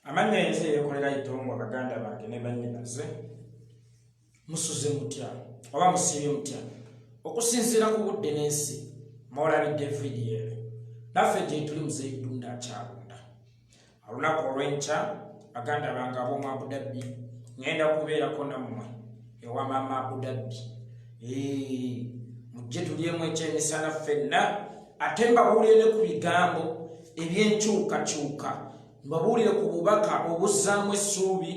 Amanya yenze Yekolera itongo baganda bange ne bannyinaze musuze mutya oba musibye mutya okusinzira ku budde n'ensi mwolabidde vidiyo naffe gye tuli muzeeyidunda akyalunda olunaku olw'enkya baganda bange ab'omu Abudabbi ngenda kubeerako nammwe ewa maama Abudabbi mujje tulyemu ekyemisana ffenna ate mbabuulire ne ku bigambo eby'enkyukakyuka mbabuulire ku bubaka obuzzaamu essuubi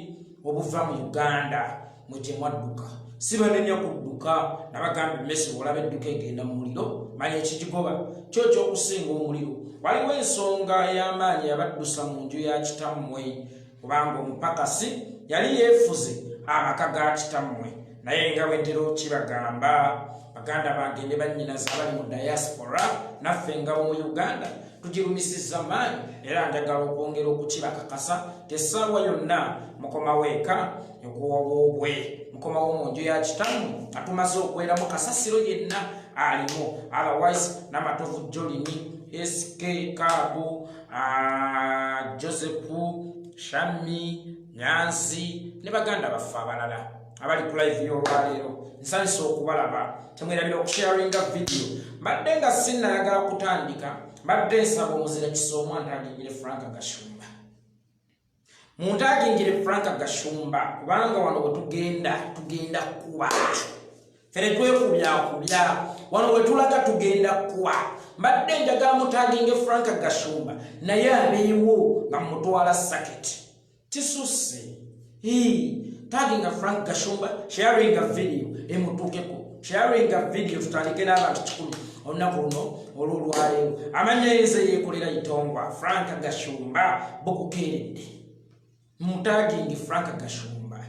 obuva mu Uganda mwe gye mwadduka si banenya kudduka nabagamba emmesi olaba edduka egenda mu muliro manya ekigigoba kyo ky'okusinga omuliro waliwo ensonga ey'amaanyi yabaddusa mu nju ya kitammwe kubanga omupakasi yali yeefuze amaka ga kitammwe naye nga bwe ntera okibagamba baganda bange ne bannyinaze abali mu diaspora naffe engabo mu Uganda tugirumisizza maanyi era njagala okwongera okukibakakasa tesaawa yonna mukomawo eka ekuwoboobwe mukomawo mu nju ya kitammwe atumaze okweramu kasasiro yenna alimu otherwise n'amatovu jolini SK Kabu Josefu Shami Nyansi ne baganda baffe abalala abali ku live y'olwaleero nsanyusa okubalaba temwerabira okusharinga video mbadde nga sinnayagala kutandika mbadde nsaba omuzira Kisoomwa ntagingire Frank Gashumba muntagingire Frank Gashumba kubanga wano bwe tugenda kuba fere twekubya wano bwe tulaga tugenda kuba mbadde njagala mutaginge Frank Gashumba naye abeewo nga mutwala saketi kisuse taginga Frank Gashumba sharing a video emutukeko sharing a video tutandike n'abantu 10 olunaku luno olw'olwaleero amanya yenze Yekolera itongwa Frank Gashumba bukukeeredde mutagingi Frank Gashumba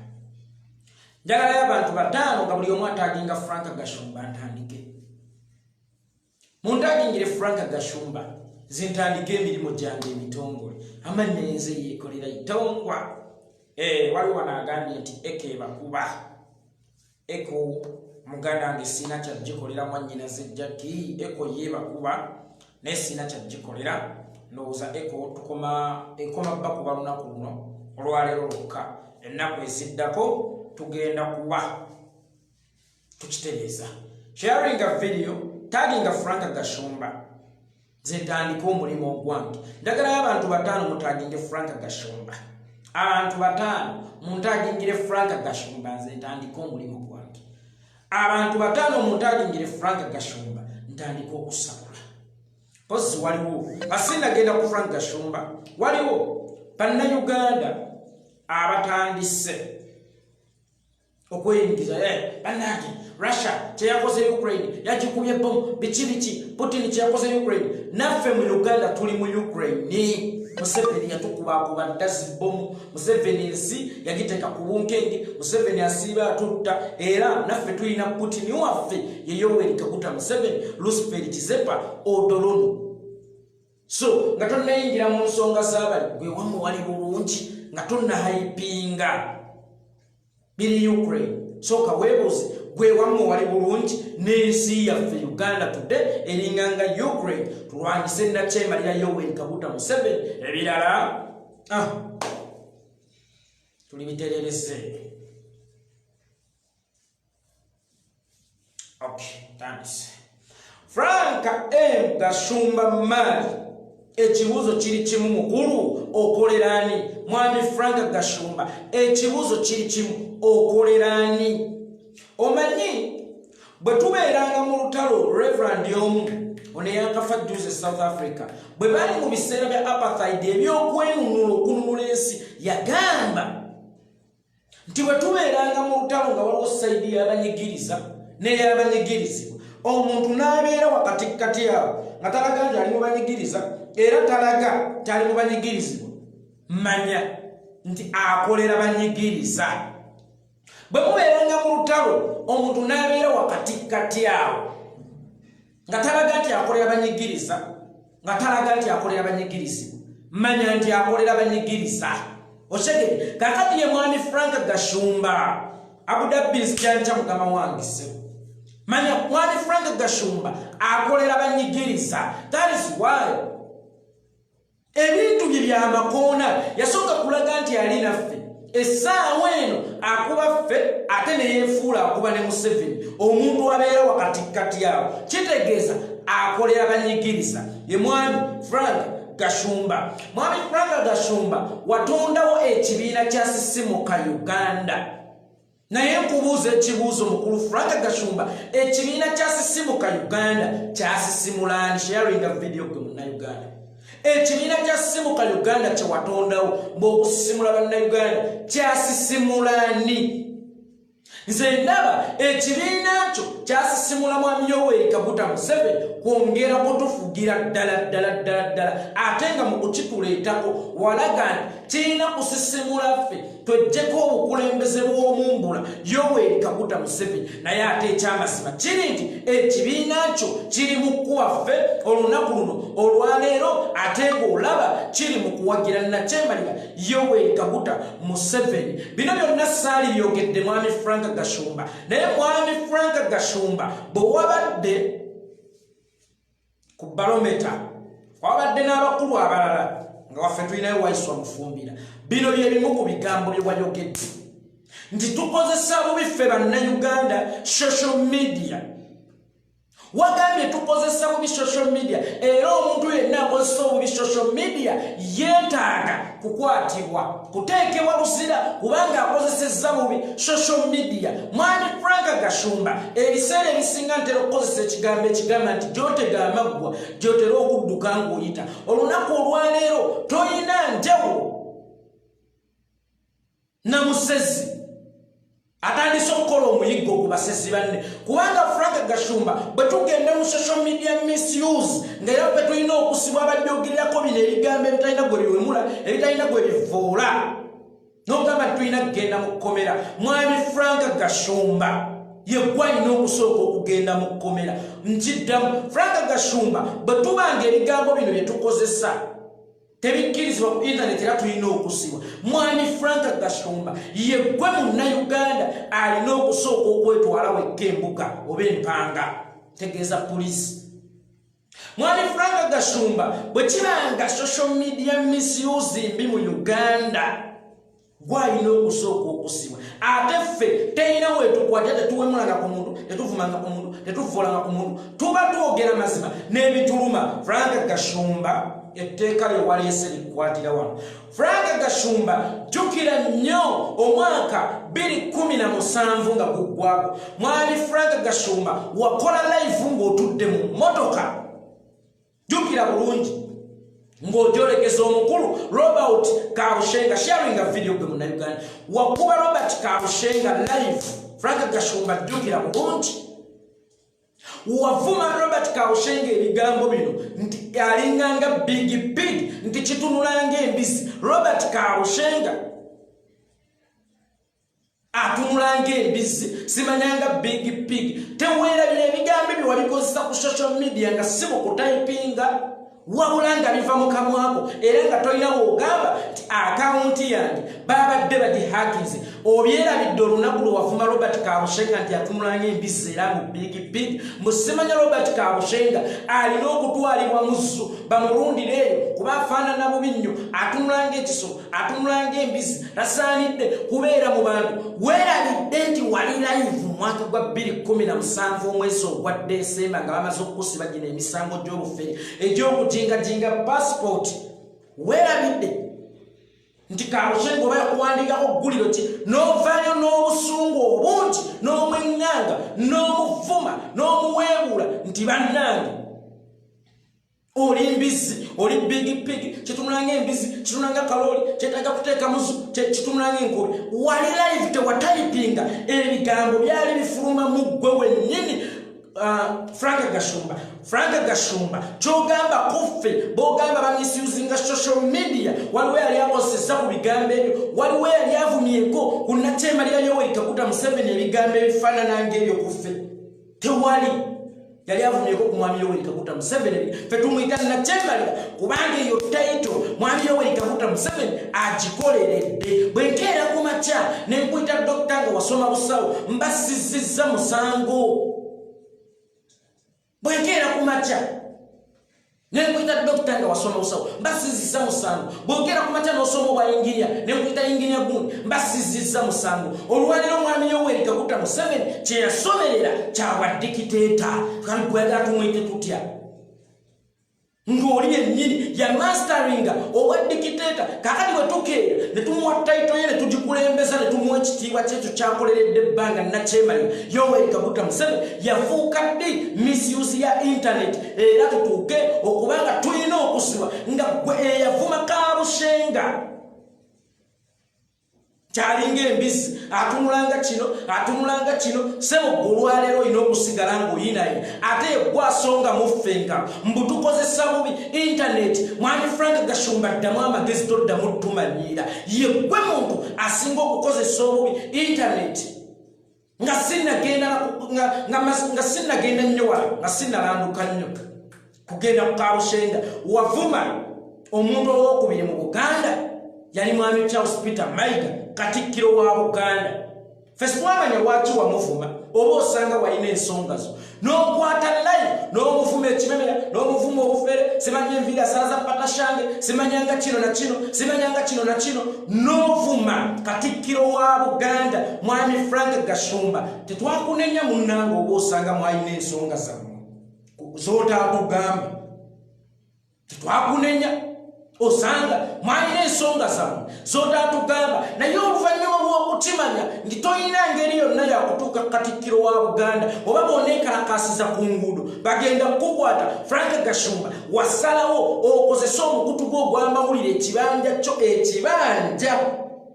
njagalayo abantu 5 nga buli omu ataginga Frank Gashumba ntandike muntagingire Frank Gashumba zintandike emirimu gyange emitongole amanya yenze Yekolera itongwa waliwo wanagambye nti ekeba kuba eko muganda wange sina kyagikolera mwannyinaze Jackie eko yeba kuba naye sina kyagikolera ndowooza eko ekoma bba kuba lunaku luno olwaleero lwokka ennaku eziddako tugenda kuba tukitereeza sharing a video taginga Frank Gashumba zentandika omulimu ogwange njagalayo abantu 5 mutaginge Frank Gashumba abantu 5 muntagingire Frank Gashumba zentandika omulimu gwange abantu 5 muntagingire Frank Gashumba ntandika okusabula pozi waliwo asinagenda ku Frank Gashumba waliwo bannayuganda abatandise okweyingiza bannange Russia kyeyakoze Ukraine yagikubye bomu biki Putin kyeyakoze Ukraine naffe mu Uganda tuli mu Ukraine Museveni yatukubakuba dasi bomu Museveni nsi yagiteka ku bunkenge Museveni asiba atutta era naffe tulina Putin waffe Yoweri Kaguta Museveni Lucifer Kizepa odolono so nga tonnayingira mu nsonga z'abali gwe wamu wali bulungi nga tonna hypinga biri Ukraine so kawebuzi gwe wamu wali bulungi n'ensi yaffe Uganda today eringanga Ukraine tulwanyise nakyemalira Yoweri Kaguta Museveni ebirala tuli bitererese okay thanks Frank Gashumba mali ekibuzo kiri kimu mukulu okolerani mwami Frank Gashumba ekibuzo kiri kimu okolerani omanyi bwe tubeeranga mu lutalo Reverend omu ono yakafa juice South Africa bwe bali mu biseera bya apartheid ebyokwenunula okununula ensi yagamba nti bwe tubeeranga mu lutalo nga waliwo saidi y'abanyigiriza n'ey'abanyigirizibwa omuntu n'abeera wakati awo nga talaga nti ali mu banyigiriza era talaga tali mu banyigirizibwa manya nti akolera banyigiriza bwe mubeeranga mu lutalo omuntu n'abeera wakati awo nga talaga nti akolera banyigiriza nga talaga nti akolera banyigirizibwa manya nti akolera banyigiriza oshegere kakati ye mwami Frank Gashumba Abudabbi nsikyanca mukama wange sebo manya mwami Frank Gashumba akolera banyigiriza that is why ebintu bye byamakoona yasooka kulaga nti ali naffe essaawa eno akuba ffe ate ne yeefuula akuba ne Museveni omuntu abeera wakatikkati awo kitegeeza akolera banyigiriza ye mwami Frank Gashumba. Mwami Frank Gashumba watondawo ekibiina kyasisimuka Uganda. Naye nkubuuza ekibuuzo mukulu Frank Gashumba, ekibiina kyasisimuka Uganda kyasisimulani? Sharing a video ku Uganda. Ekibiina kyasisimuka Uganda kye watondawo bw'okusisimula bannayuganda kyasisimulani? Nze ndaba ekibiina kyo kyasisimula mwami Yoweri Kaguta Museveni kwongera kutufugira ddala ate nga mu kukituleetako walaga nti kirina kusisimula ffe twejjeko obukulembeze bw'omumbula Yoweri Kaguta Museveni. Naye ate ekyamazima kiri nti ekibiina kyo kiri mu kuwa ffe olunaku luno olwaleero ate ng'olaba kiri mu kuwagira nakyemalira Yoweri Kaguta Museveni. Bino byonna saali byogedde mwami Frank Gashumba. Naye mwami Frank Gashumba bwe wabadde ku barometa wabadde n'abakulu abalala nga waffe tulinayo Waiswa Mufumbira, bino bye bimu ku bigambo bye wayogedde nti tukozesa bubi ffe bannayuganda social media. Wagambye tukozesa bubi social media era omuntu yenna akozesa obubi social media yeetaaga kukwatibwa kuteekebwa busira kubanga akozesezza bubi social media. Mwami Frank Gashumba ebiseera ebisinga ntera okukozesa ekigambo ekigamba nti gy'otega amaggwa gy'otera okudduka ng'oyita. Olunaku olwaleero toyina njawulo na musezi atandise okukola omuyiggo ku basezi banne kubanga Frank Gashumba bwe tugenda mu social media misuse ng'era bwe tulina okusibwa abadyogerirako bino ebigambo ebitalina gwe biwemula ebitalina gwe bivuula n'ogamba tulina kugenda mu kkomera. Mwami Frank Gashumba yeggwe alina okusooka okugenda mu kkomera. Nkiddamu Frank Gashumba bwe tubanga ebigambo bino bye tukozesa tebikkirizibwa ku internet era tulina okusibwa. Mwami Frank Gashumba yeggwe munnayuganda alina okusooka okwetwala wekka embuga oba empanga tegeeza poliisi. Mwami Frank Gashumba bwe kibanga social media misuse mbi mu Uganda gwalina okusooka okusibwa. Ate ffe terina wetukwatya tetuwemulanga ku muntu tetuvumanga ku muntu tetuvuulanga ku muntu tuba twogera mazima n'ebituluma. Frank Gashumba etteeka lye waleese likwatira wano. Frank Gashumba jjukira nnyo omwaka 2017 nga guggwako. Mwami Frank Gashumba wakola live ng'otudde mu mmotoka, jjukira bulungi, ng'ogyolekeza omukulu Robert Kabushenga. Sharing a video gwe munnayuganda wakuba Robert Kabushenga live. Frank Gashumba jjukira bulungi wavuma Robert Kabushenga ebigambo bino nti alinganga big nti kitunulanga embizi. Robert Kabushenga atunulanga embizi simanyanga big teweerabira ebigambo bye wabikozesa ku social media nga si mu kutayipinga wabula nga biva mu kamwako era nga tolina woogamba nti akawunti yange babadde bagihakize. Obyerabidde olunaku lwe wavuma Robert Kabushenga nti atunulanga embizi era mu big musimanya Robert Kabushenga alina okutwalibwa mu zzu bamulundire eyo kuba afaanana bubi nnyo, atunulanga ekisolo atunulanga embizi tasaanidde kubeera mu bantu. Weerabidde nti wali live mu mwaka gwa 2017 omwezi ogwa Desemba nga bamaze okukusiba gino emisango gy'obufere egy'okujingajinga passport. Weerabidde nti Kabushenga oba yakuwandiikako gguliro ki n'ovaayo n'obusungu obungi n'omwenganga n'omuvuma n'omuweebuula nti bannange oli mbizi oli big kitunulanga embizi kitunulanga kalooli kyetaaga kuteeka muzu kitunulanga enkobe. Wali live tewatayipinga ebigambo byali bifuluma mu ggwe wennyini. Frank Gashumba kyogamba kuffe bogamba bamisuzinga social media waliwo yali akozesa ku bigambo ebyo, waliwo yali avumyeko ku nakyemalira Yoweri Kaguta Museveni ebigambo ebifaanana ng'ebyo kuffe tewali. Yali avumyeko ku mwami Yoweri Kaguta Museveni ffe tumuyita nakyemalira kubanga eyo title mwami Yoweri Kaguta Museveni agikoleredde. Bwe nkeera ku makya ne nkuyita dokita nga wasoma busawo mbasizizza musango. Bwenkeera ku makya Nenkuita doctor nga wasoma usawo mbasizisa musango bwogera ku matya n'osoma obwa engineer nenkuita engineer gundi mbasizisa musango olwaliro mwami Yoweri Kaguta Museveni kye yasomerera kyabwa dictator kandi gwagala tumwite tutya ngoli yennyini ya masteringa obwa dictator kakali wetukeera ne tumuwa title ye ne tugikulembeza ne tumuwa ekitiibwa kyekyo kyakoleredde ebbanga nakyemalira Yoweri Kaguta Museveni yafuuka ddi misuse ya internet era tutuuke okubanga tulina okusibwa nga gwe eyavuma Kabushenga kyalinga embizi atunulanga kino sebo olwaleero olina okusigala ng'oyinayo ate gwasonga muffenka mbu tukozesa bubi internet mwami Frank Gashumba ddamu amagezi toddamu tumanyira ye gwe muntu asinga okukozesa obubi internet nga sinnagenda nnyo wala nga sinnalanduka nnyo kugenda ku Kabushenga wavuma omuntu owokubiri mu Buganda yali mwami Charles Peter Mayiga Katikiro wa Buganda fesitwamanya lwaki wamuvuma oba osanga walina ensonga zo n'okwata live n'omuvuma ekimemera n'omuvuma obufere simanya enviiri asalaza patashange simanyanga kino na kino n'ovuma Katikiro wa Buganda mwami Frank Gashumba tetwakunenya munnange oba osanga mwalina ensonga zammwe zootaakugamba tetwakunenya osanga mwalina ensonga zammwe zootaatugamba naye oluvannyuma lw'okutimanya nti toyina ngeri yonna yakutuuka Katikiro wa Buganda oba booneekalakasiza ku nguudo bagenda kukukwata Frank Gashumba wasalawo okozese omukutu gwo ogw'amawulire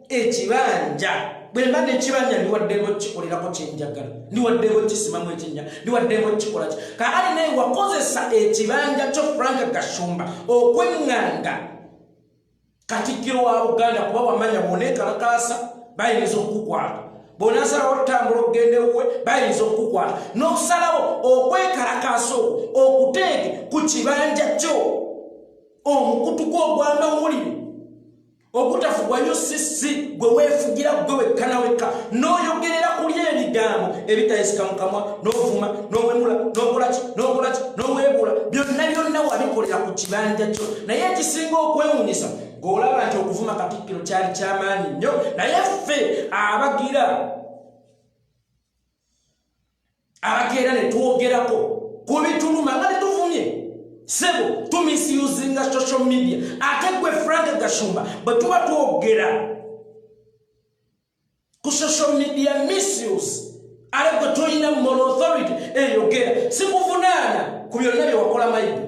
ekibanja bwemba nekibanja ndiwaddemu kikolerako kyenjagala ndiwaddemu kisimamu ekinya ndiwaddemu kikolaki kakati naye wakozesa ekibanja kyo Frank Gashumba okweŋŋanga Katikiro wa Buganda kuba wamanya booneekalakasa bayinza okukukwata bw'onasalawo otambula okugenda ewuwe bayinza okukukwata n'okusalawo okwekalakasa okuteeke ku kibanja kyo omukutu gwo ogw'amawulire okutafugwa UCC gwe weefugira gwe wekka wekka n'oyogerera kuli ebigambo ebitayisika mu kamwa n'ovuma n'owemula n'okolaki n'oweebula byonna wabikolera ku kibanja kyo naye ekisinga okwewuunyisa ng'olaba nti okuvuma Katikiro kyali ky'amaanyi nnyo naye ffe abakeera ne twogerako ku bituluma nga ne tuvumye sebo tumisuzinga social media ate gwe Frank Gashumba bwe tuba twogera ku social media misuse ale gwe toyina moral authority eyogera sikuvunaana ku byonna bye wakola Mayiga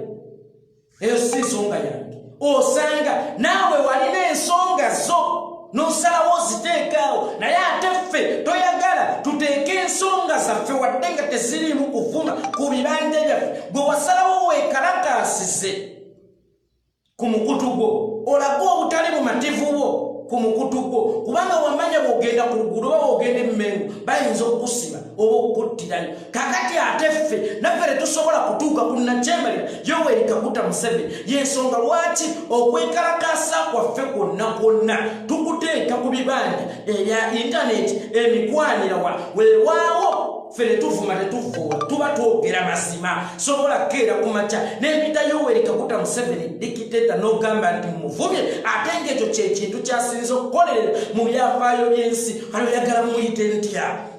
eyo si nsonga yange osanga naawe walina ensonga zo n'osalawo ziteekaawo naye ate ffe toyagala tuteeke ensonga zaffe wadde nga teziriimu kuvuma ku bibanja byaffe gwe wasalawo weekalakaasize ku mukutu gwo olaga obutali bumativu bwo ku mukutu gwo kubanga wamanya bw'ogenda ku luguudo oba bw'ogenda emmengo bayinza okukusiba oba okukuttirayo kakati ate ffe naffe tetusobola kutuuka ku nakyemalira Yoweri Kaguta Museveni y'ensonga lwaki okwekalakaasa kwaffe kwonna tukuteeka ku bibanja ebya intaneti emikwanira wala weewaawo ffe netuvuma tetuvuula tuba twogera mazima sobola kukeera ku makya n'empita Yoweri Kaguta Museveni dictator n'ogamba nti muvumye ate ng'ekyo kyekintu kyasinza okukolerera mu byafaayo by'ensi kale oyagala muyite ntya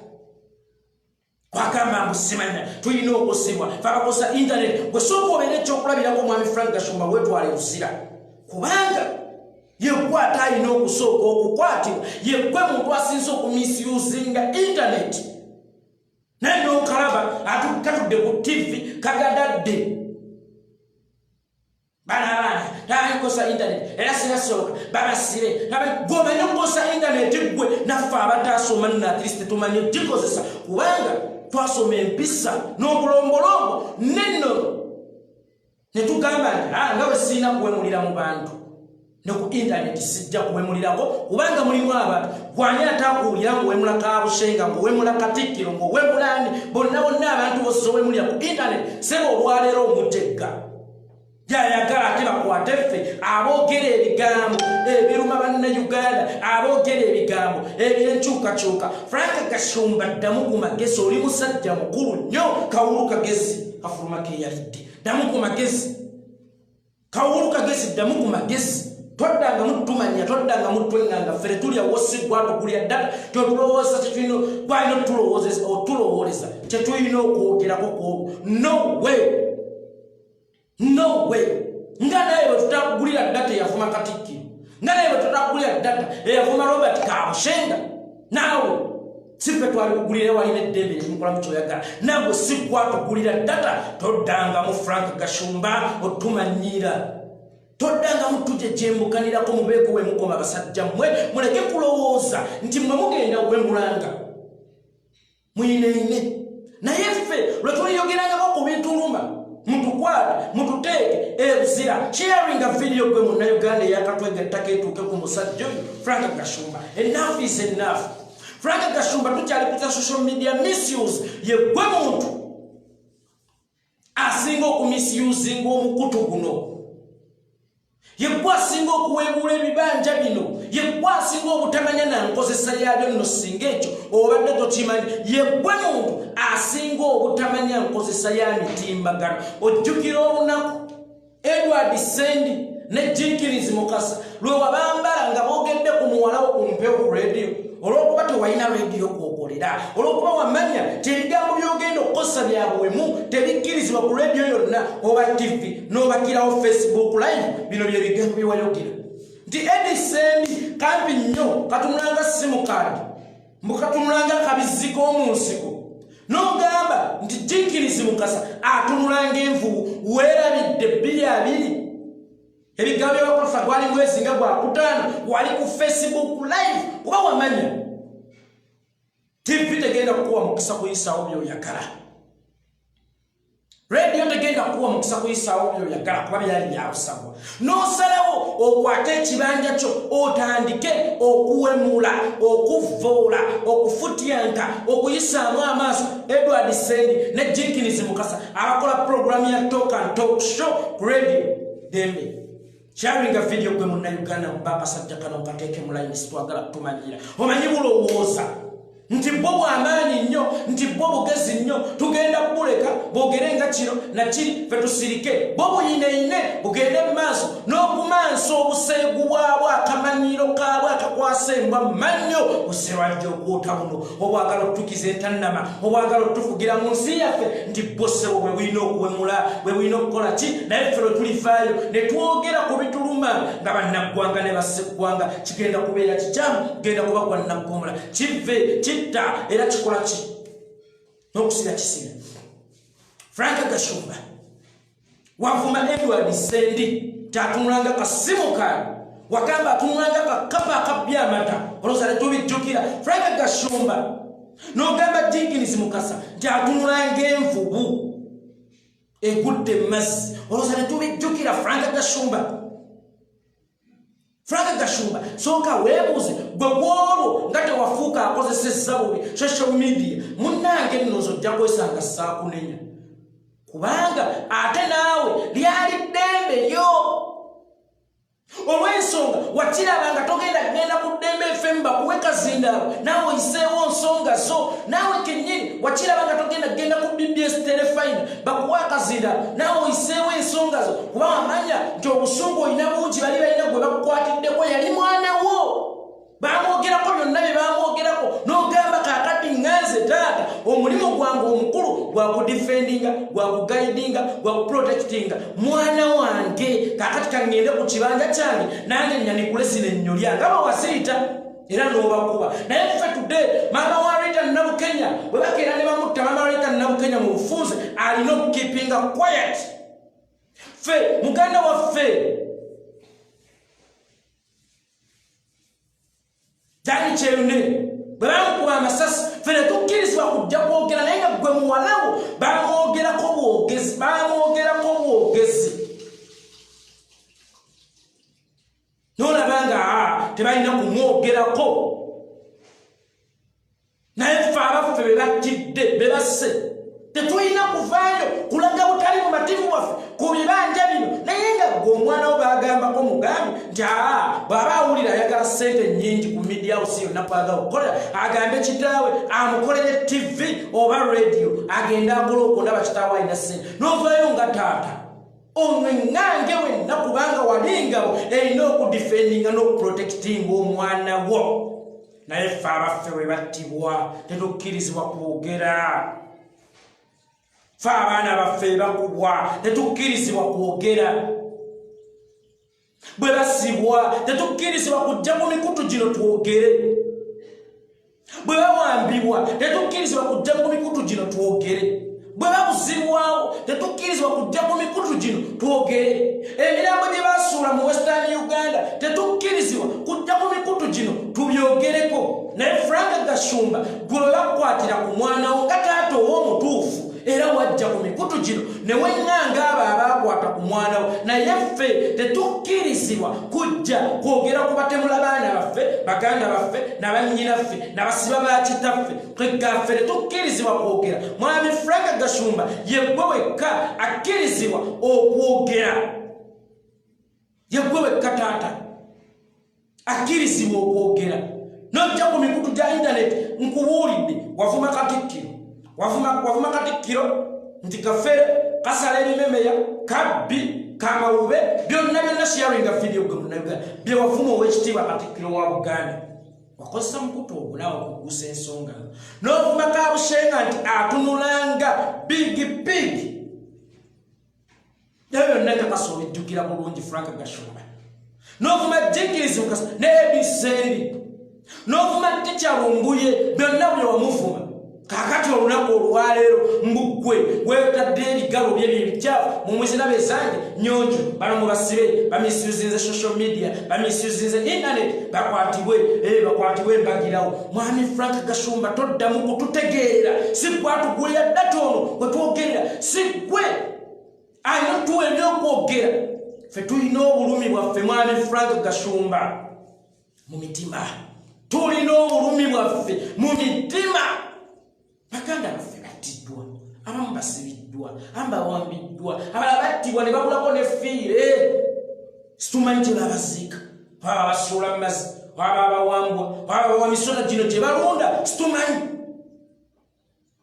kwagamba mbu simanya tulina okusibwa fe abakozesa intaneti gwe sooka obeera ekyokulabirako omwami Frank Gashumba wetwale buzira kubanga yeggwe ate alina okusooka okukwatibwa yeggwe muntu asinza okumisiyuzinga intaneti naye n'okalaba katudde ku TV kagadadde bana taikosa internet era sinasoka babasibe gomanya okukosa internet gwe naffe abatasoma na at least tumanye gikozesa kubanga twasoma empisa n'obulombolombo nenno netugamba nti nga bwe sirina kuwemulira mu bantu ne ku internet sijja kuwemulirako kubanga mulimu abantu gwani atakuwulira ng'owemula Kabushenga ng'owemula Katikiro ng'owemulani bonna abantu bose owemulira ku internet sebo olwaleero omutegga yayagala ate bakwate ffe aboogera ebigambo ebiruma bannayuganda aboogera ebigambo ebyenkyukakyuka Frank Gashumba ddamu ku magezi oli musajja mukulu nnyo kawulu kagezi kafuluma keyalidde ddamu ku magezi kawulu kagezi ddamu ku magezi twaddanga mutumanya twaddanga mutwenganga fere tulya wosigwa tukulya data totulowooza kyetulina gwalina otulowooleza kyetulina okwogerako kwo no way nga naye bwe tutakugulira data eyavuma Katikiro nga naye bwe tutakugulira data eyavuma Robert Kabushenga naawe sife twali kugulira walina eddembe limukola mu kyoyagala nabwe sikwatugulira data toddanga mu Frank Gashumba otumanyira toddanga mutuje jembukanirako mubeeko we mukoma basajja mmwe muleke kulowooza nti mwe mugenda wemulanga muyine naye ffe lwe tuliyogerangako ku bintuluma mutukwala mututeeke ebuzira sharing a video gwe munnayuganda eyakatwega ettaka etuuke ku musajja oyo Frank Gashumba. Enough is enough. Frank Gashumba tukyali kuta social media misuse ye gwe muntu asinga okumisusing omukutu guno yegwa asinga okuweebula ebibanja bino yegwa asinga obutamanya nankozesa yabyo nno singa ekyo obadde tokimanyi yegwe muntu asinga obutamanya nkozesa ya mitimbagano ojjukira olunaku Edward Sendi ne Jenkins Mukasa lwe wabambala nga boogedde ku muwalawo ku mpewo ku radio olw'okuba tewalina radio kwokolera olw'okuba wamanya tebigambo byogenda okukosa byabuwemu tebikkirizibwa ku radio yonna oba TV n'obakirawo Facebook live bino bye bigambo byewayogera nti Edisendi kampi nnyo katunulanga simukadi mbukatunulanga akabizi k'omu nsiko n'ogamba nti Jenkins Mukasa atunulanga envubu weerabidde 2 ebigambo byabakozesa gwali mwezi nga gwakutaano wali ku Facebook live kuba wamanya TV tegenda kukuwa mukisa kuyisaawo by'oyagala radio tegenda kukuwa mukisa kuyisaawo by'oyagala kuba byali byabusabwa n'osalawo okwate ekibanja kyo otandike okuwemula okuvoola okufutyanka okuyisaamu amaaso Edward Sendi ne Jenkins Mukasa abakola programu ya Talk and Talk Show ku radio dembe sharing a video gwe munnayuganda mbaka sajja kano nkateeke mu line sitwagala tumanyira omanyi bulowooza nti bwo bw'amaanyi nnyo nti bwo bugezi nnyo tugenda buleka bwogerenga kino na kiri fe tusirike bwo buyineine bugende mu maaso n'okumansa obuseegu bwabwo akamanyiro kaabwe akakwasa embwa mannyo buserwajja okwota buno obwagala otutukiza entannama obwagala otufugira mu nsi yaffe nti bosebo bwe bulina okuwemula bwe bulina okukola ki naye ffe lwe tulifaayo ne twogera ku bituluma nga bannaggwanga ne basseggwanga kigenda kubeera kikyamu kigenda kuba kwa nnaggomola kive kitta era kikola ki n'okusira kisira Frank Gashumba wavuma Edward Sendi tatunulanga kasimu kaali wakamba atunulanga kakapa akabya amata olowooza ne tubijjukira Frank Gashumba n'ogamba Jenkins Mukasa nti atunulanga envubu egudde mu mazzi olowooza ne tubijjukira Frank Gashumba soka weebuuze gwe gwolwo nga tewafuuka akozesezza bubi social media munnange nno nzojja kwesanga saakunenya kubanga ate naawe lyali ddembe lyo olw'ensonga wakiraba nga togenda kugenda ku ddembe FM bakuwe kazindaalo naawe oyiseewo nsonga zo naawe kennyini wakiraba nga togenda kugenda ku BBS telefine bakuwe akazindaalo naawe oyiseewo ensonga zo kuba wamanya nti obusungu olina bungi bali balina gwe bakukwatiddeko yali mwana wo bamwogerako byonna bye bamwogerako n'ogamba kaakati ŋŋanze taata omulimu gwange omukulu gwa kudifendinga gwa kugaidinga gwa kuprotectinga mwana wange kaakati kaŋŋende ku kibanja kyange nange nyanigule zino ennyo lyange aba wasiita era n'obakuba naye ffe today maama wa Rita Nabukenya bwe bakeera ne bamutta maama wa Rita Nabukenya mu bufunze alina okukipinga quiet ffe muganda waffe Jani Cheune, Blanco Amasas, Fenetu Kiris Wakujapo, Grananga, Gwemualao, Bamo Geraco, Bamo Geraco, Gesi. No Lavanga, Tivana Kumo, Geraco. Nine Fara Ferrati de Belasse. The Twina Kufayo, Kulanga Utali Matimu, Kubiban Javino, Nanga, Gomano Bagamba Komugam, Ja, Baba Uli, I got sent a ninja to media, see Napaga, I got bet you I'm calling it TV over radio, again, Double Kodavachtawa in the same. No Vayunga Tata. omwengange wenna kubanga walingabo erina okudifendinga n'okuprotectinga omwana wo. Naye ffe abaffe bwe battibwa tetukkirizibwa kwogera. Ffe abaana baffe bakubwa tetukkirizibwa kwogera. Bwe basibwa tetukkirizibwa kujja mu mikutu gino twogere. Bwe bawambibwa tetukkirizibwa kujja mu mikutu gino twogere. Bwe babuzibwawo tetukkirizibwa kujja mu mikutu gino twogere. Emirambo gye basuula mu Western Uganda tetukkirizibwa kujja mu mikutu gino tubyogereko. Naye Frank Gashumba gwe bakwatira ku mwana wo nga taata ow'omutuufu era wajja ku mikutu gino ne wenganga abo abaakwata ku mwana wo. Naye ffe tetukkirizibwa kujja kwogera ku batemula baana baffe, baganda baffe, n'abannyinaffe, n'abasiba ba kitaffe. Twegaffe tetukkirizibwa kwogera. Mwami Frank Gashumba ye gwe wekka akkirizibwa okwogera. Ye gwe wekka taata akkirizibwa okwogera. Nojja ku mikutu gya internet nkubuulidde wavuma Katikiro. Wavuma Katikiro nti kafere kasala ebimemeya kabbi kamawube byonna sharinga video gwe munaga bye wavuma ow'ekitiibwa Katikiro wa Buganda. Wakozesa mukutu ogwo naawe okugusa ensonga. N'ovuma Kabushenga nti atunulanga big. Ebyo byonna kakasa obijjukira bulungi Frank Gashumba. N'ovuma Jingirizi mukasa ne ebiseeri. N'ovuma Tikyalumbuye byonna bye wamuvuma. Kakati olunaku olwaleero Ggwe weetadde ebigalo bye ebikyafu mu mwezina bezange nyonjo bano mu basibe bamisuzinze social media bamisuzinze internet bakwatibwe mbagirawo. Mwami Frank Gashumba toddamu kututegeerera. Si gwe atugulira ddatono we twogerera. Si gwe ayina tuwulira okwogera. Ffe tulina obulumi bwaffe mwami Frank Gashumba mu mitima. Tulina obulumi bwaffe mu mitima. Baganda baffe battiddwa, abamu basibiddwa, bawambiddwa, abalala battibwa ne babulako ne fiire. Situmanyi gye babaziika, baba basuula mu mazzi, baba bawambwa, baba bawa misona gino gye balunda, situmanyi.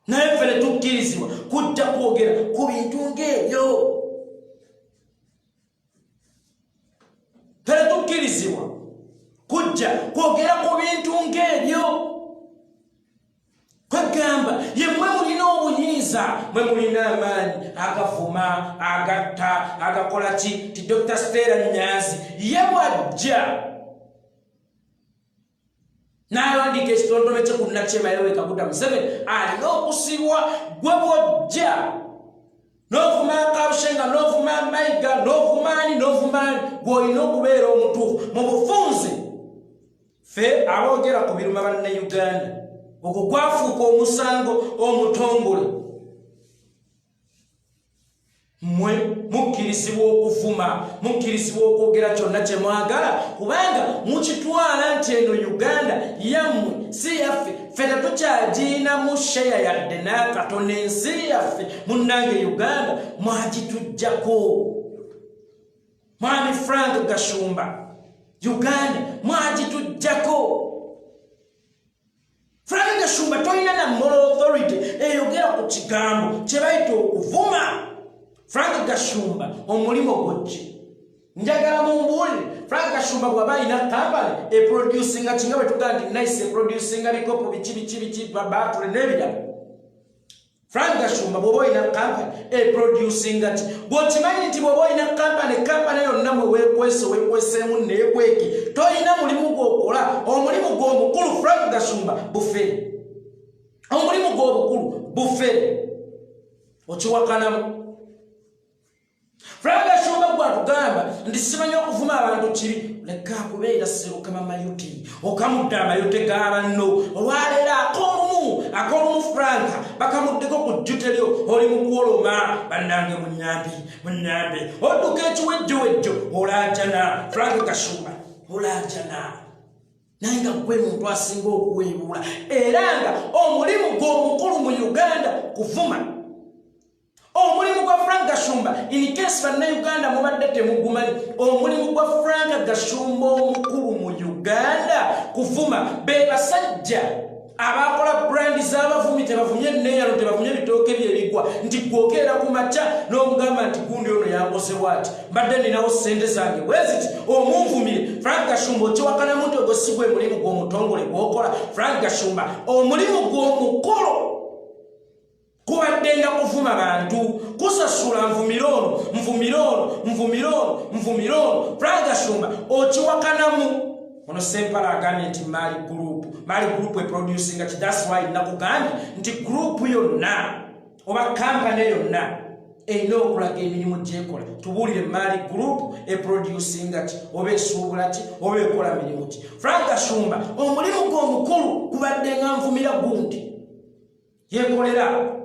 Naye ffe ne tukkirizibwa kujja kwogera ku bintu ng'ebyo. Ffe ne tukkirizibwa kujja kwogera ku bintu ng'ebyo. Kwegamba ye mwe mulina obuyinza, mwe mulina amaanyi agavuma, agatta, agakola ki. Ti Dr. Stella Nyanzi ye bw'ajja n'awandiika ekitontome kye ku Nakyema Yoweri Kaguta Museveni alina okusibwa. Gwe bw'ojja n'ovuma Kabushenga, n'ovuma Mayiga, n'ovumaani gw'olina okubeera omutuufu mu bufunze. Ffe aboogera ku biruma bannayuganda ogwo gwafuuka omusango omutongole. Mmwe mukkirizibwa okuvuma, mukkirizibwa okwogera kyonna kye mwagala kubanga mukitwala nti eno Uganda yammwe si yaffe. Ffe tetukyagiinamu sheya yadde n'akatono. Ensi yaffe munnange Uganda mwagitujjako. Mwami Frank Gashumba Uganda mwagitujjako. Frank Gashumba tolina na moral authority eyogera ku kigambo kye bayita okuvuma. Frank Gashumba omulimu gwoki njagala mumbuulire. Frank Gashumba bw'aba alina kampani eproducinga kinga bwe tugamba nti nice eproducinga bikopo biki babatule n'ebirala. Frank Gashumba bw'oba olina kampani eproducinga ki bw'okimanyi nti bw'oba olina kampani yonna mwe weekweseemu neekweki tolina mulimu gw'okola. Omulimu gw'omukulu Frank Gashumba bufere. Omulimu gw'obukulu bufere. Okiwakanamu. Frank Gashumba gw'atugamba nti simanyi okuvuma abantu kibi. Lekka akubeera Sserukama mayuti okamudde amayute g'abanno. Olwaleero ak'olumu Frank bakamuddeko ku jjute lyo oli mu kuwoloma. Bannange munyambe odduka ekiwejjowejjo olaajana. Frank Gashumba olaajana. Naye nga gwe muntu asinga okuweebuula era nga omulimu gw'omukulu mu Uganda kuvuma. Omulimu gwa Frank Gashumba in case bannayuganda mubadde temugumanyi, omulimu gwa Frank Gashumba omukulu mu Uganda kuvuma. Be basajja abakola brand z'abavumi tebavumye neeyalo tebavumye bitooke byebigwa nti gwokeera ku makya n'omugamba nti gundi ono yakoze bw'ati mbadde ninawo ssente zange bweziti omunvumire Frank Gashumba okiwakanamu nti ogwo si gwe mulimu gw'omutongole gw'okola Frank Gashumba omulimu gw'omukolo kubaddenga kuvuma bantu kusasula nvumirono Frank Gashumba okiwakanamu ono sempala agambye nti Mali Group producing ati that's why nakugambye nti group yonna oba company yonna erina okulaga emirimu gyekola tubuulire Mali Group producing ati oba esuubula ati oba ekola mirimu ki Frank Gashumba omulimu gw'omukulu kubadde nga nvumira gundi Yekolera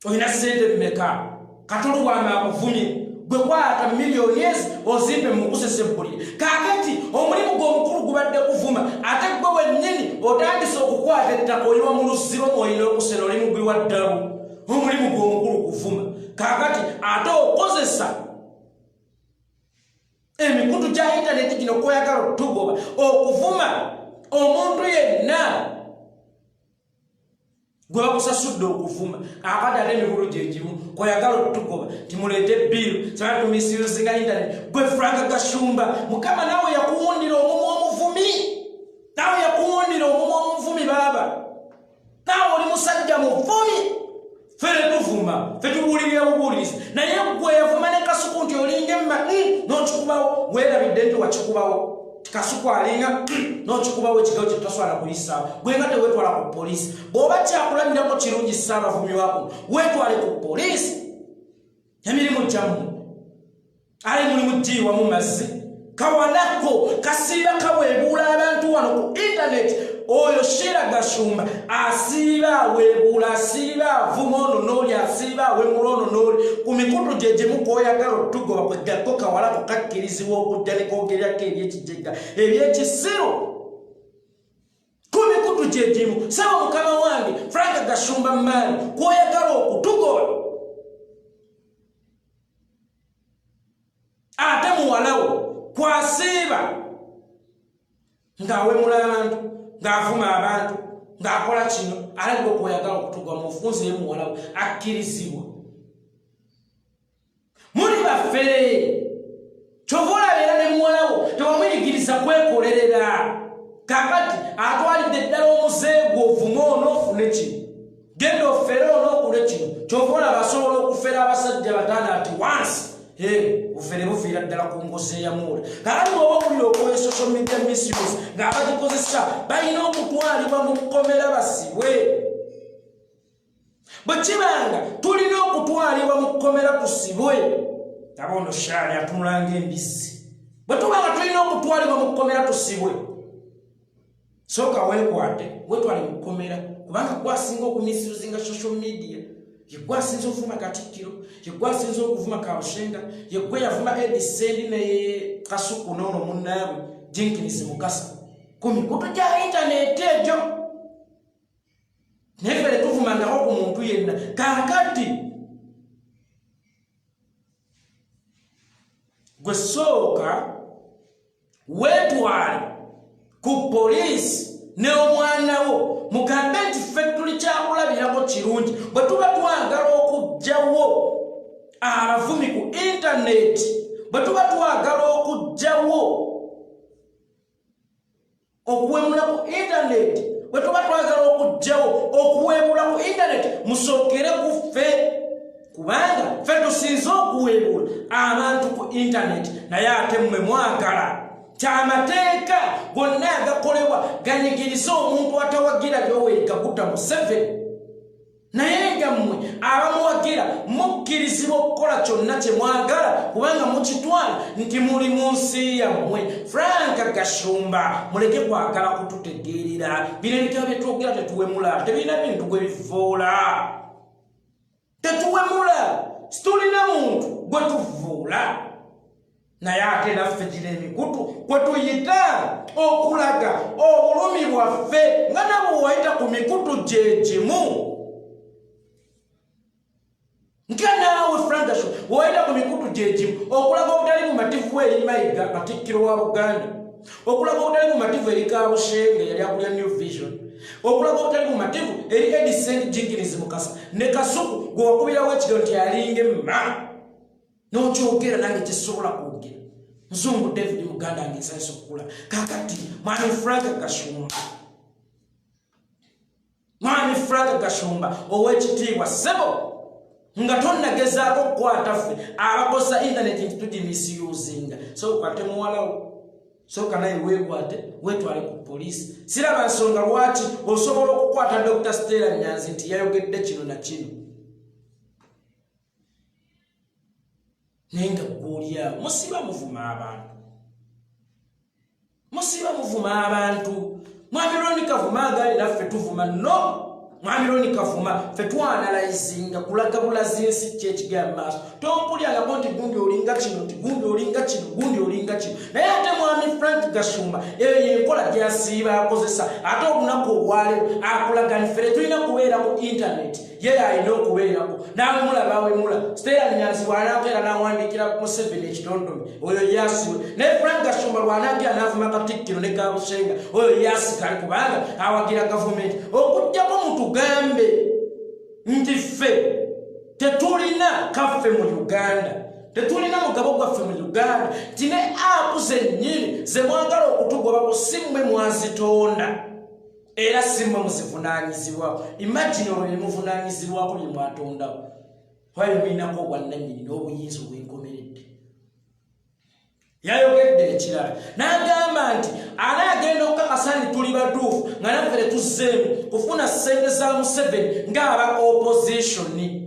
olina ssente mmeka Katulu bw'ama akuvumye gwe kwata millions ozimbe mu kusesebulire kakati omulimu gw'omukulu gubadde kuvuma ate gwe wennyini otandise okukwata ettaka oyiwa mu luziro mwolina okusera oli mugwi wa ddalu omulimu gw'omukulu kuvuma kakati ate okozesa emikutu gya intaneti gino kweyagala otugoba okuvuma omuntu yenna gwe bakusasudde okuvuma akati ate emikulu gye gimu kweyagala otugoba timuleete biiru sabatumisiuzinga intaneti gwe Frank Gashumba mukama naawe yakuwundira omumwa omuvumi baaba naawe oli musajja muvumi fere tuvuma fe tubuulirira bubuulirizi naye gwe yavuma ne kasuku nti olinga emma n'okikubawo weerabidde nti wakikubawo kasuku alinga n'okikubawo ekigawo kye toswala kuyisaawo gwe nga tewetwala ku poliisi bw'oba kyakulabirako kirungi saabavumi wako wetwale ku poliisi emirimu gyammwe ali mulimu giyiwa mu mazzi kawanako kasiiba kaweebuula abantu wano ku intaneti oyo Shira Gashumba asiiba aweebuula asiiba avuma ono n'oli asiiba awemula ono n'oli ku mikutu gye gimu kw'oyagala otugoba kwe gatto kawalako kakkirizibwa okujja ne koogeryako ebyekijjega ebyekisiru ku mikutu gye gimu saba mukama wange Frank Gashumba Mali kw'oyagala okutugoba ate muwalawo kwasiiba ng'awemula abantu ng'avuma abantu ng'akola kino alabika okweyagala okutugwa mufunze muwalawo akkirizibwa muli baffere kyova olabeera ne muwalawo tewamuyigiriza kwekolerera kakati atwalidde ddala omuzeego ovuma ono ofune kino genda offere ono okule kino kyova olaba asobola okufera abasajja bataano ati wansi ufere bufiira ddala ku ngozi eyamuula kakati bw'oba obulira okuwa social media misuse ng'abagikozesa balina okutwalibwa mu kkomera basibwe bwe kibanga tulina okutwalibwa mu kkomera tusibwe tabono shaali atunula ng'embizzi bwe tubanga tulina okutwalibwa mu kkomera tusibwe sooka weekwate wetwale mu kkomera kubanga gwasinga okumisiyuzinga social media Yegwe asinze okuvuma Katikiro, yegwe asinze okuvuma Kabushenga, yegwe yavuma Edisendi ne Kasuku n'ono munnaabwe Jenkins Mukasa. Ku mikutu gya intaneti egyo naye ffe tuvumangako ku muntu yenna kaakati gwe sooka weetwale ku poliisi ne omwana wo mugambe nti ffe tuli kyakulabirako kirungi bwe tuba twagala okuggyawo abavumi ku intaneti bwe tuba twagala okuggyawo okuwemula ku intaneti bwe tuba twagala okuggyawo okuwemula ku intaneti musookere ku ffe kubanga ffe tusinze okuwemula abantu ku intaneti naye ate mmwe mwagala kyamateeka gonna agakolebwa ganyigiriza omuntu atawagira byoweyiga kutta Museveni naye gammwe abamuwagira mukkirizibwa okukola kyonna kye mwagala kubanga mukitwala nti muli mu nsi yammwe Frank Gashumba muleke kwagala kututegeerera bino ebitabo bye twogera tetuwemula tebirina bintu gwe bivuula tetuwemula situlina muntu gwe tuvuula naye ate naffe gira emikutu kwe tuyita okulaga obulumi bwaffe nga nabo wayita ku mikutu gye gimu nga naawe Frank Gashumba wayita ku mikutu gye gimu okulaga obutali bumativu eri Mayiga Katikiro wa Buganda okulaga obutali bumativu eri Kabushenga yali akulya New Vision, okulaga obutali bumativu eri Edison Jinkins Mukasa ne Kasuku gwe wakubirawo ekiro nti alinga emma n'okyogera nange tesobola kwogera Mzungu David Muganda angesanyusa okukula kakati mwami Frank Gashumba ow'ekitiibwa ssebo nga tonnagezaako okukwata ffe abakosa internet nti tugimisuuzinga so kwate muwalawo soka naye weekwate weetwale ku poliisi siraba nsonga lwaki osobola okukwata Dr. Stella Nyanzi nti yayogedde kino na kino naye nga gw'olyawo musiba muvuma abantu mwami Ronika Vuma agali naffe tuvuma no mwami Ronika Vuma ffe twanalayizinga kulaga bulazi ensi kyekigamba maaso tompulyangako nti gundi olinga kino nti gundi olinga kino gundi olinga kino naye ate mwami Frank Gashumba eyo yenkola gyasiiba akozesa ate olunaku olwaleero akulaga nti ffe tulina kubeera ku internet ye alina okubeerako nawe mulaba wemula Stella Nyanzi bw'anakeera n'awandiikira Museveni ekitondome oyo yasiwe naye Frank Gashumba lw'anakeera n'avuma Katikiro ne Kabushenga oyo yasigale kubanga awagira gavumenti okujjako mutugambe nti ffe tetulina kaffe mu Uganda, tetulina mugabo gwaffe mu Uganda, nti ne apu zennyini ze mwagala okutugobako si mmwe mwazitonda era si mmwe muzivunaanyizibwako. Imagine olwo bye muvunaanyizibwako bye mwatondawo oba mulinako obwannannyini n'obuyinza obwenkomeredde. Yayogedde ekirala n'agamba nti anaagenda okukakasa nti tuli batuufu nga naffe tetuzzeemu kufuna ssente za Museveni ng'aba opposition.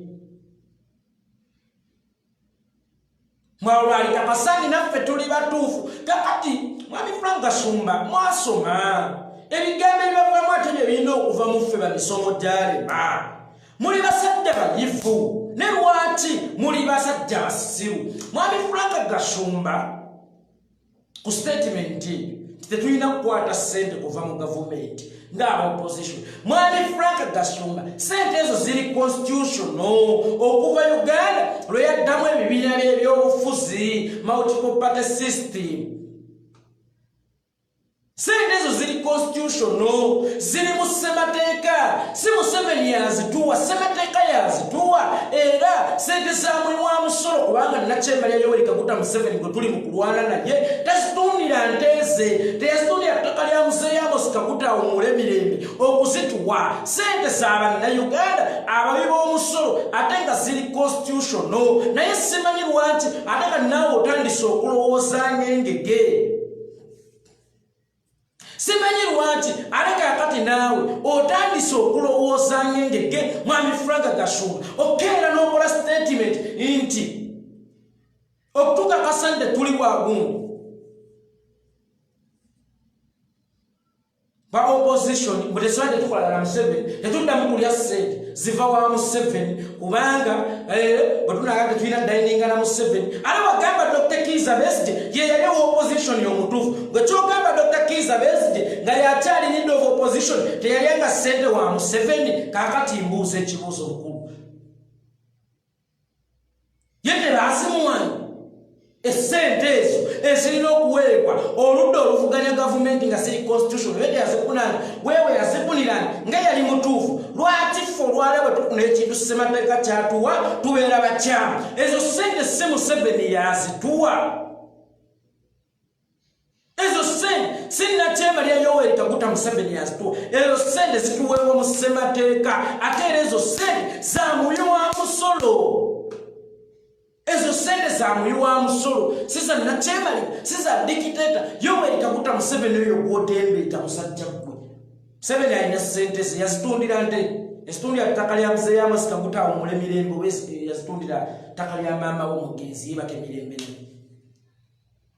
Mwalwali kakasani naffe tuli batuufu. Kakati mwami Frank Gashumba mwasoma ebigambo ebibavamu ate bye birina okuva mu ffe bamisomo gyalema. Muli basajja bayivu ne lwaki muli basajja basiru. Mwami Frank Gashumba ku statement tetulina kukwata ssente kuva mu gavumenti ng'aba opposition. Mwami Frank Gashumba ssente ezo ziri constitutional okuva Uganda lwe yaddamu ebibiina by'ebyobufuzi multiple party system. Ssente ezo ziri constitutional, ziri mu ssemateeka, si Museveni yazituwa, ssemateeka yazituwa. Era ssente za muli wa musolo kubanga Nakyembalya Yoweri Kaguta Museveni gwe tuli mu kulwana naye tazitundira nteeze, teyazitundira ttaka lya Muzeeyi Amos Kaguta awummule emirembe okuzituwa. Ssente za bannayuganda ababi b'omusolo ate nga ziri constitutional. Naye simanyi lwaki ate nga naawe otandise okulowooza ng'engege. Simanyi lwaki aleka akati naawe otandise okulowooza ng'engege. Mwami Frank Gashumba okeera n'okola statement nti okutukakasa nti tuli bwagumu ba opposition muteswande tukola na Museveni tetuddamu kulya ssente ziva wa Museveni kubanga bwe tunagamba tulina dininga na Museveni. Ale wagamba Dr. Kizza Besigye ye yali opposition y'omutuufu gwe kyogamba Dr. Kizza Besigye nga yakyali leader of opposition teyalyanga ssente wa Museveni. Kaakati mbuuza ekibuuzo mukulu ye tebaasimuwanyi essente ezo ezirina okuweebwa oludda oluvuganya gavumenti nga ziri constitution wede yazikunanga wewe yazikuniranga nga yali mutuufu. Lwaki ffe olwala bwe tukuna ekintu ssemateeka kyatuwa tubeera bakyamu? Ezo ssente si Museveni yazituwa. Ezo ssente si Nakyembalya Yoweri Kaguta Museveni yazituwa. Ezo ssente zituweebwa mu ssemateeka ate era ezo ssente za muyi wa musolo. Ezo ssente za muyi wa musolo siza Nakyembalya siza dictator Yoweri Kaguta Museveni oyo gwotembeeta musajja gwe. Museveni alina ssente ze yazitundira nte yazitundira ttaka lya Muzeeyi Amos Kaguta awummule emirembe oba yazitundira ttaka lya maama w'omugenzi yebaka emirembe ne.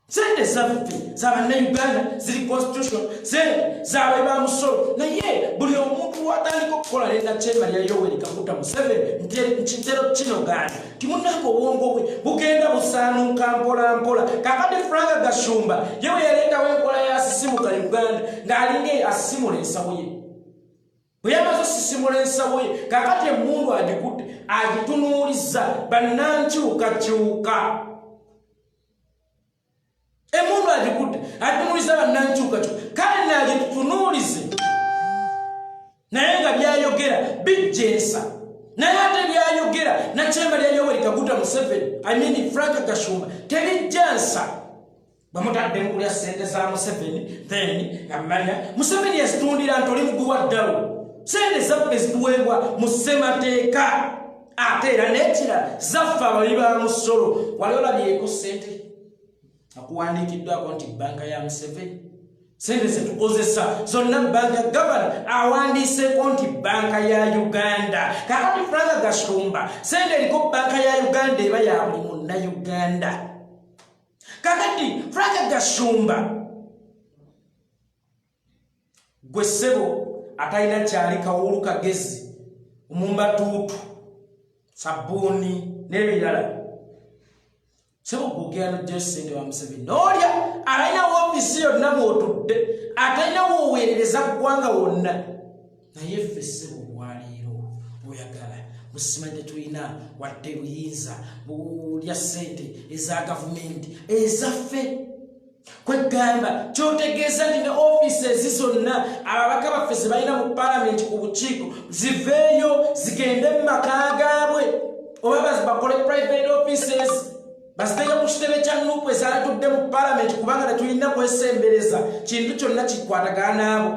Ssente zaffe z'Abannayuganda ziri constitution, ssente z'abayi ba musolo. Naye buli omuntu watandika okukola ne Nakyembalya Yoweri Kaguta Museveni nkitero kino ganda timunako obwongo bwe bugenda busaanuka mpola mpola. Kakati Frank Gashumba yewe yaleetawo enkola y'asisimuka Uganda ng'alinga asisimula ensawo ye. Bwe yamaze osisimula ensawo ye kakati emmundu agikutte agitunuuliza bannankyukakyuka. Emundu agikutte atunuliza bannankyuka kale naagitutunuulize naye nga byayogera bijjensa naye ate byayogera nakyemba lya Yoweri Kaguta Museveni Frank Gashumba tebijjansa bamutaddemu kulya ssente za Museveni then amanya Museveni yazitundira nti oli muguwa ddalo ssente zaffe zituweebwa mu ssemateeka ate era n'ekirala zaffe abali ba musolo wali olabyeko ssente akuwandiikiddwako nti banka ya Museveni sente zetukozesa zonna banka gavana awandiiseko nti banka ya Uganda kakati Frank Gashumba sente eriko banka ya Uganda eba ya buli munnauganda kakati Frank Gashumba gwe ssebo atalina kyali kawulu kagezi omumbatuutu sabbuuni n'ebirala sebo kugera no jesende wa Museveni nolya alina ofisi yonna mwotudde atalina woweerereza ggwanga wonna naye ffe sebo bwaleero bweyagala musimanye tulina wadde buyinza bulya ssente eza gavumenti ezaffe kwegamba kyotegeeza nti ne offices zonna ababaka baffe ze balina mu palamenti ku bukiiko ziveeyo zigende mu maka gaabwe oba bakole private offices basitega ku kitebe kya nupu ezalatudde mu palamenti kubanga tetulina kwesembereza kintu kyonna kikwatagana naabo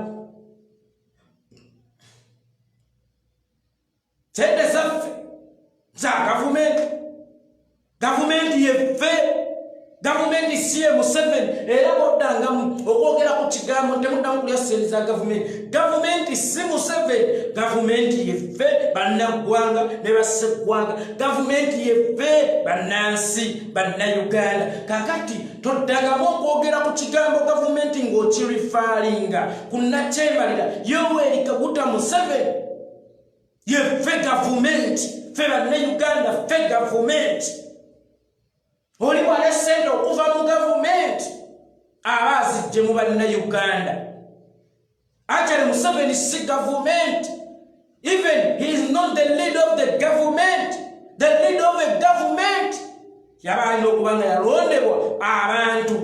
sente zaffe za gavumenti yeffe gavumenti si ye Museveni era boddangamu okwogera ku kigambo temuddamu kulya ssente za gavumenti si Museveni gavumenti yeffe bannaggwanga ne basseggwanga gavumenti yeffe bannansi bannayuganda kakati toddangamu okwogera ku kigambo gavumenti ng'okirifaalinga ku nakyemalira Yoweri Kaguta Museveni yeffe gavumenti ffe bannayuganda ffe gavumenti oli wale sente okuva mu gavumenti aba azijje mu bannayuganda actually Museveni si gavumenti even he is not the leader of the government the leader of a government yaba alina okuba nga yalondebwa abantu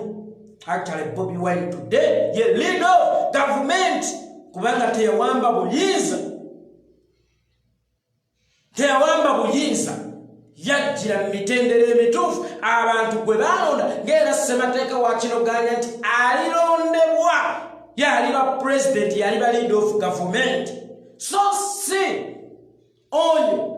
actually Bobi Wine today ye leader of government kubanga teyawamba buyinza yajjira mitendere emituufu abantu gwe balonda ng'era ssemateeka wa kinoganya nti alirondebwa yaliba president yaliba leader of government so si oyo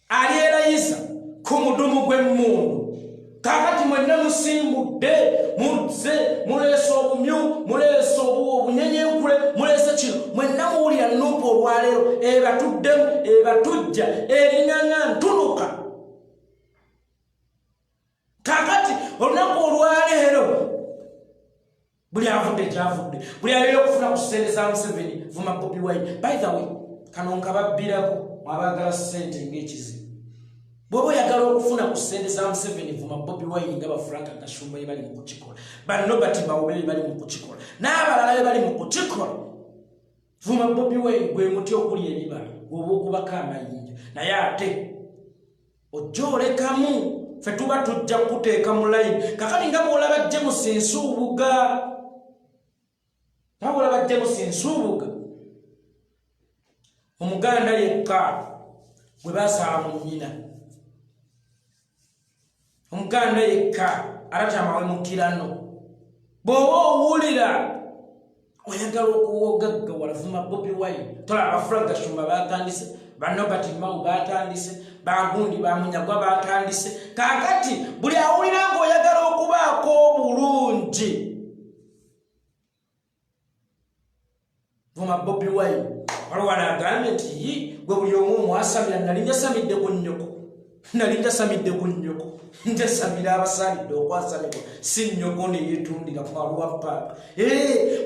alyerayiza ku mudumu gw'emmundu kakati mwenna musimbudde muzze muleese obumyu muleese obunyenyenkule muleese kino mwenna muwulira nupu olwaleero ebatuddemu ebatujja eriŋŋaŋŋa ntunuka kakati olunaku olwaleero buli avudde gyavudde buli alina okufuna ku ssente za Museveni vuma Bobi Wine by the way kano nkababbirako mwabagala ssente ng'ekizibu bw'oba oyagala okufuna ku ssente za Museveni vuma Bobi Wine nga ba Frank Gashumba bali mu kukikola banno bati bawubere bali mu kukikola n'abalala bali mu kukikola vuma Bobi Wine gwe muti okuli ebibala oba okubako amayinja naye ate ojja olekamu ffe tuba tujja kuteeka mu layini kakati nga bw'olaba James Nsuubuga omuganda yekka gwe basaala mu nnyina omuganda yekka alatamawe mu kirano bw'oba owulira oyagala okuwogaggawala vuma Bobi Wine tolaba Frank Gashumba batandise Robert Mau batandise bagundi bamunyagwa batandise kakati buli awulira ng'oyagala okubaako obulungi vuma Bobi Wine waliwo agambye nti gwe buli omu omwasamira nalinja samidde ku nnyoko ntesamira abasalidde okwasamibwa si nnyoko neyetundira kwaluwa paapa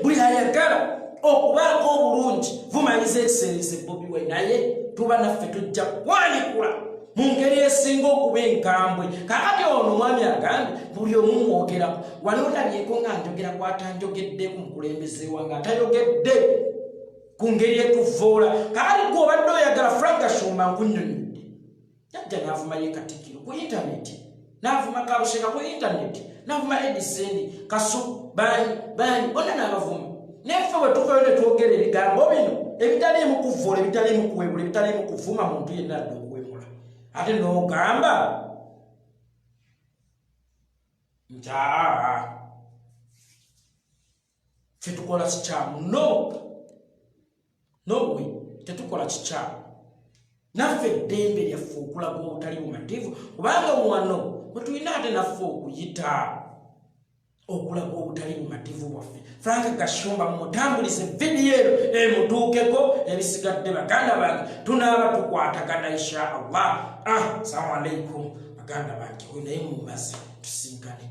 buli ayagala okubaako obulungi vumanyiza ekiserese Bobi Wine naye tuba naffe tujja kwanikula mu ngeri esinga okuba enkambwe kakati ono omwami agambye buli omu mwogeraku wali olabyeko nga njogera kwatanjogedde ku mukulembeze wange atayogedde ku ngeri etuvoola kakati gwe obadde oyagala Frank Gashumba nkunnyonnyodde jajja n'avuma ye Katikiro ku intaneti n'avuma Kabushenga ku internet, n'avuma Edison Kasu bani bonna n'abavuma. Neffe bwe tuvayo ne twogera ebigambo bino ebitaliimu kuvvoola, ebitaliimu kuwebula, ebitaliimu kuvuma muntu yenna adda okuwemula. Ate n'ogamba nti ffe tukola kikyamu. No we tetukola kikyamu. Naffe eddembe lyaffe okulaga obutali bumativu, kubanga wano bwe tulina ate naffe okuyita okulaga obutali bumativu bwaffe. Frank Gashumba mumutambulize vidiyo eno emutuukeko, ebisigadde baganda bange tunaaba tukwatagana insha Allah. Assalamu alaikum baganda bange, we naye mumaze tusinkane.